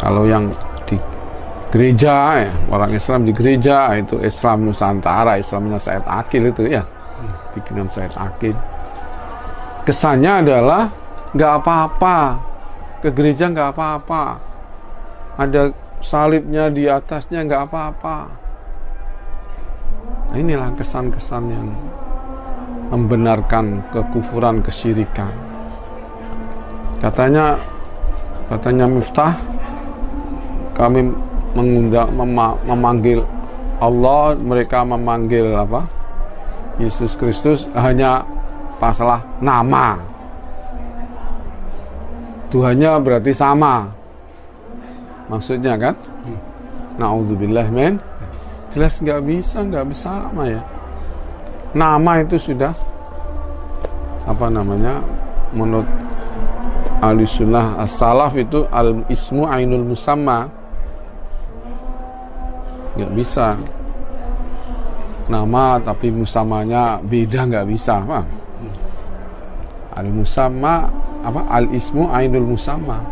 Kalau yang di gereja ya, orang Islam di gereja itu Islam Nusantara, Islamnya Said Akil itu ya, bikinan Said Akil. Kesannya adalah nggak apa-apa, ke gereja nggak apa-apa, ada salibnya di atasnya nggak apa-apa. Nah, inilah kesan-kesan yang membenarkan kekufuran, kesyirikan. Katanya Miftah, kami memanggil Allah, mereka memanggil Yesus Kristus hanya masalah nama. Tuhannya berarti sama. Maksudnya kan? Na'udzubillah men. Jelas nggak bisa sama ya. Nama itu sudah menurut Ahlussunnah as-salaf itu al-ismu ainul musamma. Nggak bisa nama tapi musamanya beda, nggak bisa. Al-musamma al-ismu ainul musamma.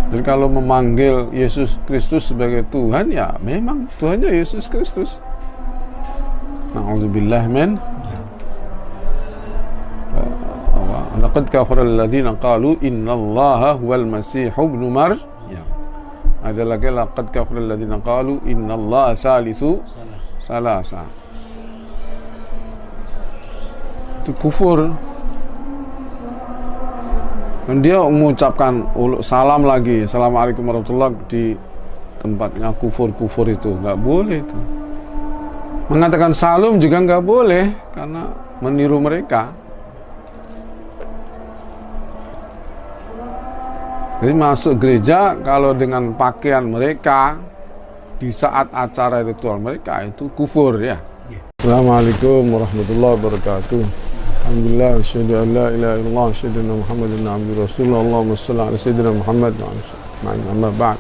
Jadi kalau memanggil Yesus Kristus sebagai Tuhan, ya memang Tuhannya Yesus Kristus. Na'udzubillah min. Laqad kafara alladziina qalu innallaha huwal masih ibnu Maryam. Ada lagi laqad kafara alladziina qalu innallaha salisu salasa. Itu kufur. Dan dia mengucapkan salam lagi, assalamualaikum warahmatullahi, di tempatnya kufur itu nggak boleh itu. Mengatakan salam juga nggak boleh karena meniru mereka. Jadi masuk gereja kalau dengan pakaian mereka di saat acara ritual mereka itu kufur ya. Assalamualaikum warahmatullahi wabarakatuh. Alhamdulillah, asyhadu an la ilaha illallah, asyhadu anna Muhammadan abduhu rasulullah. Allahumma shalli ala sayyidina Muhammad wa ala amma ba'd.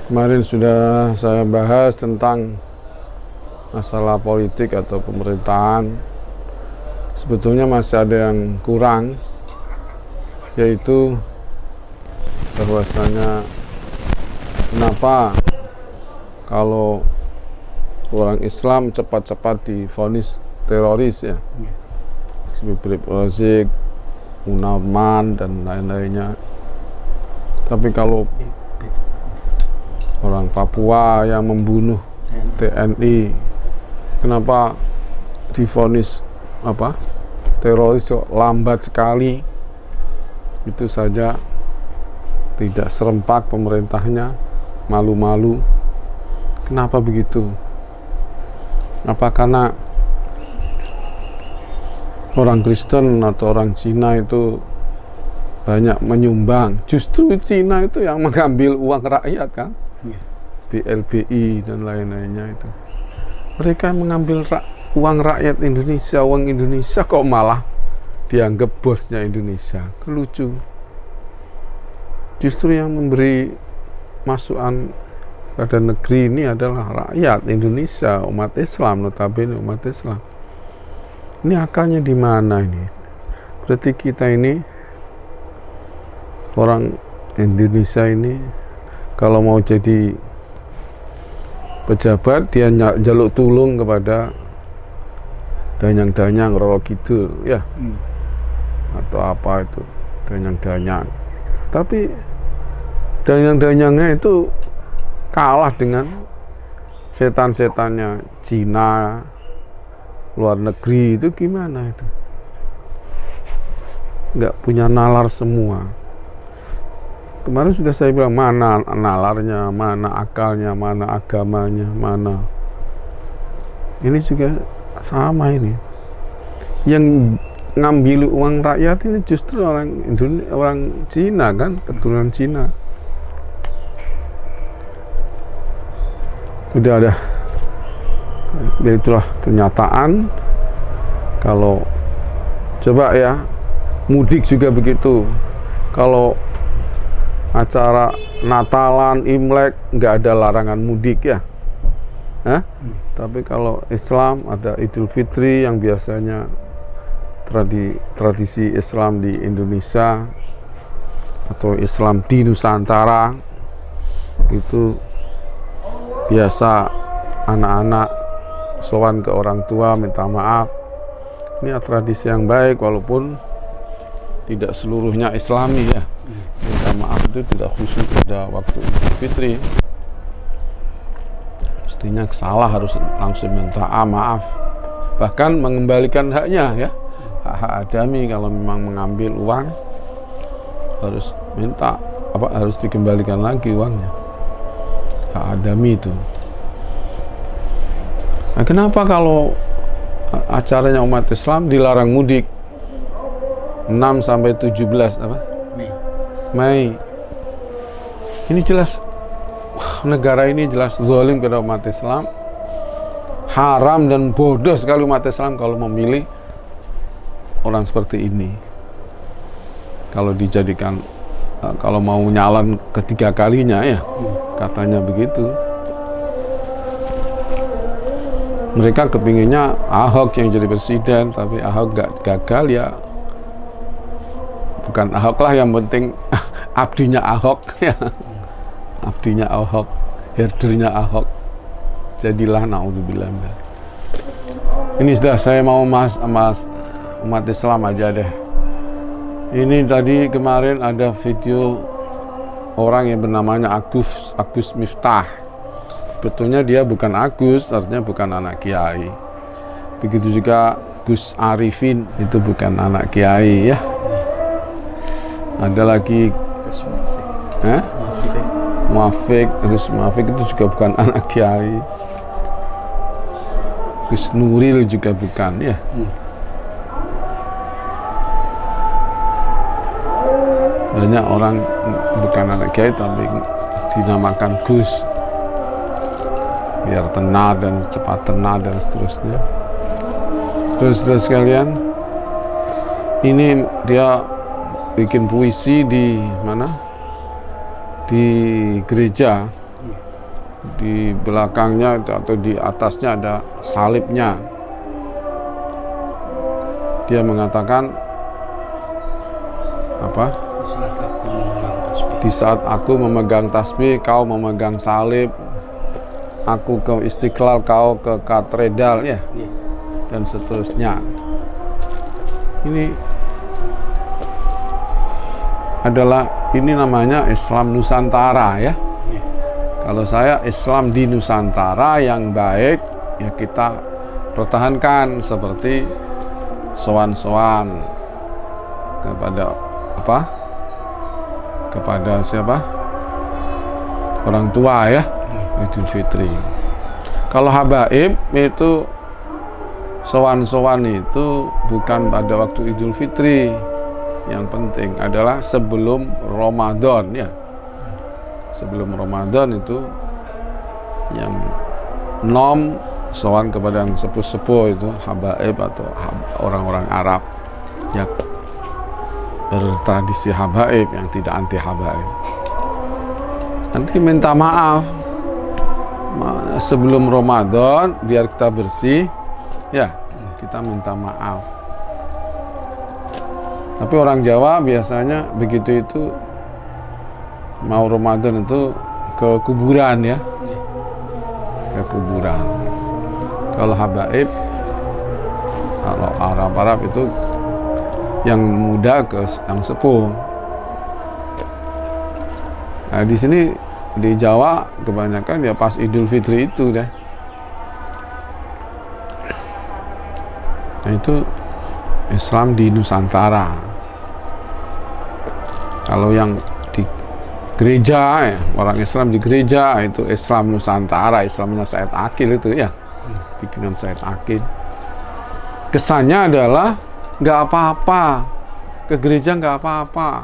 Kemarin sudah saya bahas tentang masalah politik atau pemerintahan. Sebetulnya masih ada yang kurang, yaitu bahwasanya kenapa kalau orang Islam cepat-cepat divonis teroris ya, Habib Rizik, Munarman dan lain-lainnya. Tapi kalau orang Papua yang membunuh TNI, kenapa divonis teroris lambat sekali? Itu saja tidak serempak pemerintahnya, malu-malu. Kenapa begitu? Apa karena orang Kristen atau orang Cina itu banyak menyumbang? Justru Cina itu yang mengambil uang rakyat kan, BLBI dan lain-lainnya itu. Mereka mengambil uang rakyat Indonesia, uang Indonesia kok malah dianggap bosnya Indonesia. Lucu. Justru yang memberi masukan pada negeri ini adalah rakyat Indonesia, umat Islam, notabene umat Islam. Ini akalnya di mana ini? Berarti kita ini, orang Indonesia ini, kalau mau jadi pejabat, dia jaluk tulung kepada danyang-danyang Roro Kidul, ya, atau apa itu, danyang-danyang. Tapi danyang-danyangnya itu kalah dengan setan-setannya Cina, luar negeri. Itu gimana itu? Nggak punya nalar semua. Kemarin sudah saya bilang, mana nalarnya, mana akalnya, mana agamanya, mana. Ini juga sama ini. Yang ngambil uang rakyat ini justru orang Indonesia, orang Cina kan, keturunan Cina. Udah ada. Ya itulah kenyataan. Kalau coba ya, mudik juga begitu. Kalau acara Natalan, Imlek, nggak ada larangan mudik ya. Tapi kalau Islam ada Idul Fitri yang biasanya tradisi Islam di Indonesia atau Islam di Nusantara itu biasa anak-anak sowan ke orang tua minta maaf. Ini tradisi yang baik walaupun tidak seluruhnya Islami ya. Minta maaf itu tidak khusus pada waktu Idul Fitri. Mestinya salah harus langsung minta maaf. Bahkan mengembalikan haknya ya. Hak adami kalau memang mengambil uang harus minta harus dikembalikan lagi uangnya. Hak adami itu. Nah, kenapa kalau acaranya umat Islam dilarang mudik 6 sampai 17 Mei? Ini jelas negara ini jelas zalim kepada umat Islam. Haram dan bodoh sekali umat Islam kalau memilih orang seperti ini. Kalau dijadikan, kalau mau nyalon ketiga kalinya ya, katanya begitu. Mereka kepinginnya Ahok yang jadi presiden, tapi Ahok gak gagal ya. Bukan Ahok lah yang penting, abdinya Ahok ya. Abdinya Ahok, herdernya Ahok. Jadilah naudzubillah. Ini sudah saya mau mas umat Islam aja deh. Ini tadi kemarin ada video orang yang bernamanya Agus Miftah. Betulnya dia bukan Agus, artinya bukan anak kiai. Begitu juga Gus Arifin, itu bukan anak kiai ya. Ada lagi Gus Muafik itu juga bukan anak kiai. Gus Nuril juga bukan ya. Banyak orang bukan anak kiai tapi dinamakan Gus biar tenar dan cepat tenar dan seterusnya. Terus sekalian, ini dia bikin puisi di mana? Di gereja. Di belakangnya atau di atasnya ada salibnya. Dia mengatakan apa? Di saat aku memegang tasbih, kau memegang salib. Aku ke Istiqlal, kau ke katedral ya, dan seterusnya. Ini namanya Islam Nusantara ya. Kalau saya Islam di Nusantara yang baik ya kita pertahankan seperti sowan-sowan kepada kepada siapa? Orang tua ya. Idul Fitri. Kalau habaib itu sowan-sowan itu bukan pada waktu Idul Fitri. Yang penting adalah sebelum Ramadan ya. Sebelum Ramadan itu yang sowan kepada yang sepuh-sepuh itu habaib atau orang-orang Arab yang bertradisi habaib yang tidak anti habaib. Nanti minta maaf sebelum Ramadan biar kita bersih ya, kita minta maaf. Tapi orang Jawa biasanya begitu itu mau Ramadan itu ke kuburan ya, ke kuburan. Kalau habaib, kalau Arab itu yang muda ke yang sepuh. Nah, di sini di Jawa kebanyakan ya pas Idul Fitri itu deh. Nah, itu Islam di Nusantara. Kalau yang di gereja ya, orang Islam di gereja itu Islam Nusantara, Islamnya Said Akil itu ya, bikinan Said Akil. Kesannya adalah nggak apa-apa, ke gereja nggak apa-apa,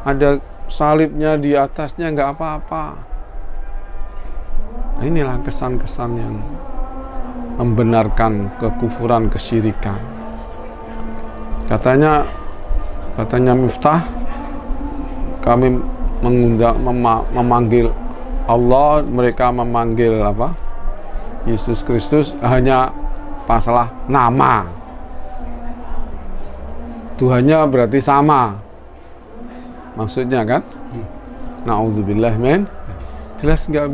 ada salibnya di atasnya nggak apa-apa. Nah, inilah kesan-kesan yang membenarkan kekufuran, kesyirikan. Katanya Miftah, kami memanggil Allah, mereka memanggil Yesus Kristus hanya masalah nama. Tuhannya berarti sama. maksudnya kan? Na'udzubillah men. Jelas nggak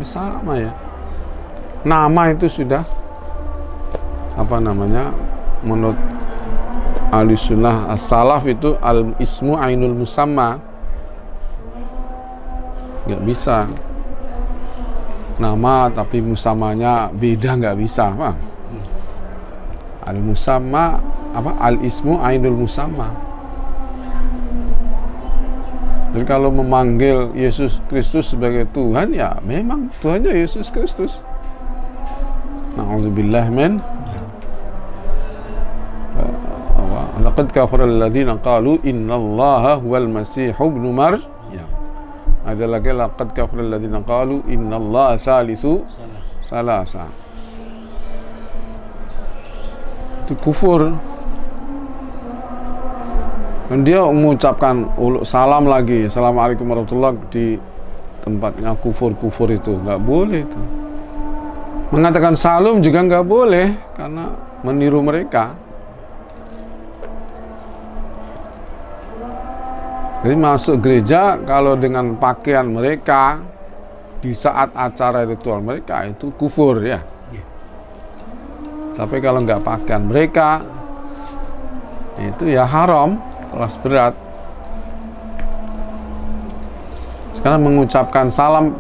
sama ya. Nama itu sudah apa namanya? Menurut Ahlussunnah as-salaf itu al-ismu ainul musamma. Nggak bisa. Nama tapi musamanya beda, nggak bisa, Pak. Al-musamma apa? Al-ismu ainul musamma. Jadi kalau memanggil Yesus Kristus sebagai Tuhan, ya memang Tuhannya Yesus Kristus. Na'udzubillah min. Laqad kafara alladziina qalu innallaha huwal masiih ibnu Maryam. Ada lagi laqad kafara alladziina qalu innallaha salisu salasa. Itu kufur. Dan dia mengucapkan salam lagi, assalamualaikum warahmatullahi, di tempatnya kufur itu nggak boleh itu. Mengatakan salam juga nggak boleh karena meniru mereka. Jadi masuk gereja kalau dengan pakaian mereka di saat acara ritual mereka itu kufur ya. Tapi kalau nggak pakaian mereka itu ya haram. Kelas berat. Sekarang mengucapkan salam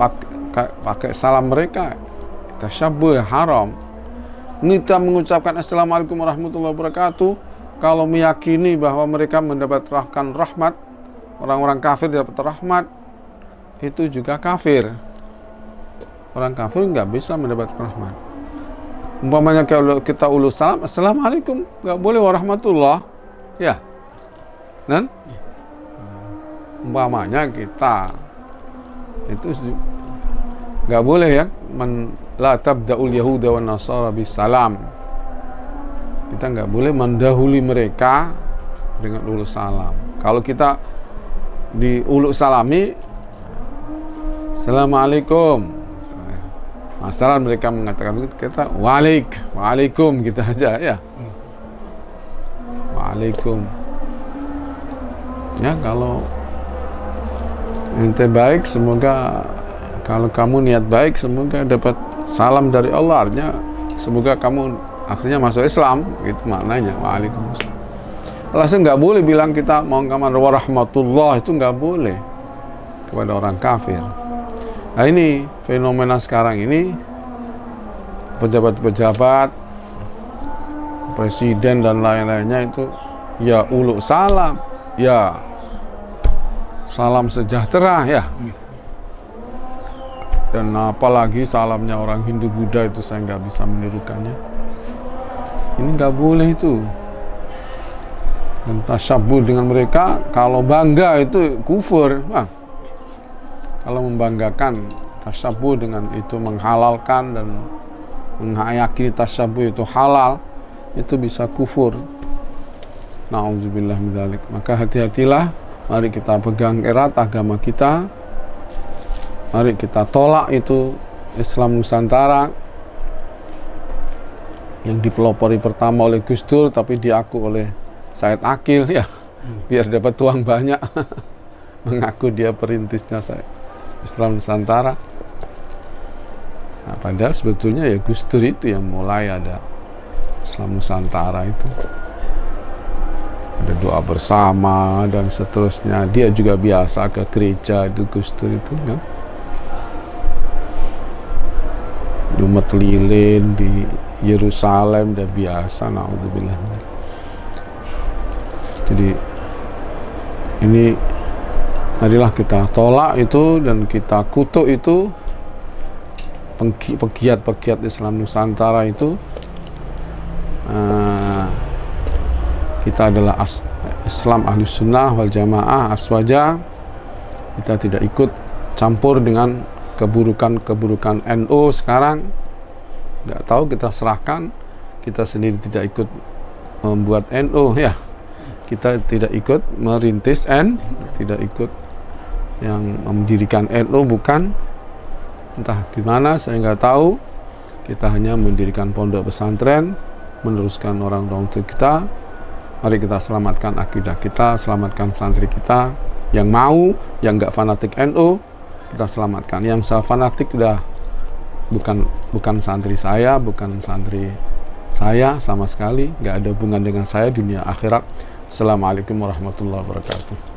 pakai salam mereka, tasyabbuh haram. Kita mengucapkan assalamualaikum warahmatullahi wabarakatuh kalau meyakini bahwa mereka mendapatkan rahmat, orang-orang kafir dapat rahmat, itu juga kafir. Orang kafir nggak bisa mendapatkan rahmat. Umpamanya kalau kita ulus salam, assalamualaikum, nggak boleh warahmatullah, ya. Dan umpamanya kita itu nggak boleh ya, la tabda'ul yahuda wan nasara bisalam. Kita nggak boleh mendahului mereka dengan ulus salam. Kalau kita di ulus salami, assalamualaikum, masalah mereka mengatakan kita waalaikum kita aja ya, waalaikum. Ya, kalau ente baik, semoga kalau kamu niat baik, semoga dapat salam dari Allah, artinya semoga kamu akhirnya masuk Islam, gitu maknanya. Waalaikumsalam. Langsung nggak boleh bilang kita mau kamar warahmatullah, itu nggak boleh kepada orang kafir. Nah ini fenomena sekarang ini, pejabat-pejabat, presiden dan lain-lainnya itu ya uluk salam, ya salam sejahtera ya. Dan apalagi salamnya orang Hindu Buddha itu saya nggak bisa menirukannya. Ini nggak boleh itu. Dan tasyabbuh dengan mereka, kalau bangga itu kufur. Nah, kalau membanggakan tasyabbuh dengan itu, menghalalkan dan meyakini tasyabbuh itu halal, itu bisa kufur. Na'udzubillah min dzalik. Maka hati-hatilah, mari kita pegang erat agama kita. Mari kita tolak itu Islam Nusantara yang dipelopori pertama oleh Gus Dur tapi diaku oleh Said Akil ya, biar dapat uang banyak. Mengaku dia perintisnya Islam Nusantara. Nah, padahal sebetulnya ya Gus Dur itu yang mulai ada Islam Nusantara itu. Ada doa bersama dan seterusnya. Dia juga biasa ke gereja itu, Gus Dur itu kan. Jumat lilin di Yerusalem udah biasa, naudzubillah. Jadi ini marilah kita tolak itu dan kita kutuk itu pegiat-pegiat Islam Nusantara itu. Kita adalah Islam Ahlussunnah wal Jamaah Aswaja. Kita tidak ikut campur dengan keburukan NU sekarang. Nggak tahu, kita serahkan. Kita sendiri tidak ikut membuat NU ya. Kita tidak ikut merintis tidak ikut yang mendirikan NU, bukan. Entah gimana, saya nggak tahu. Kita hanya mendirikan pondok pesantren, meneruskan orang-orang tua kita. Mari kita selamatkan akidah kita, selamatkan santri kita Yang mau, yang nggak fanatik NU, kita selamatkan. Yang fanatik udah bukan santri saya, bukan santri saya sama sekali, nggak ada hubungan dengan saya dunia akhirat. Assalamualaikum warahmatullahi wabarakatuh.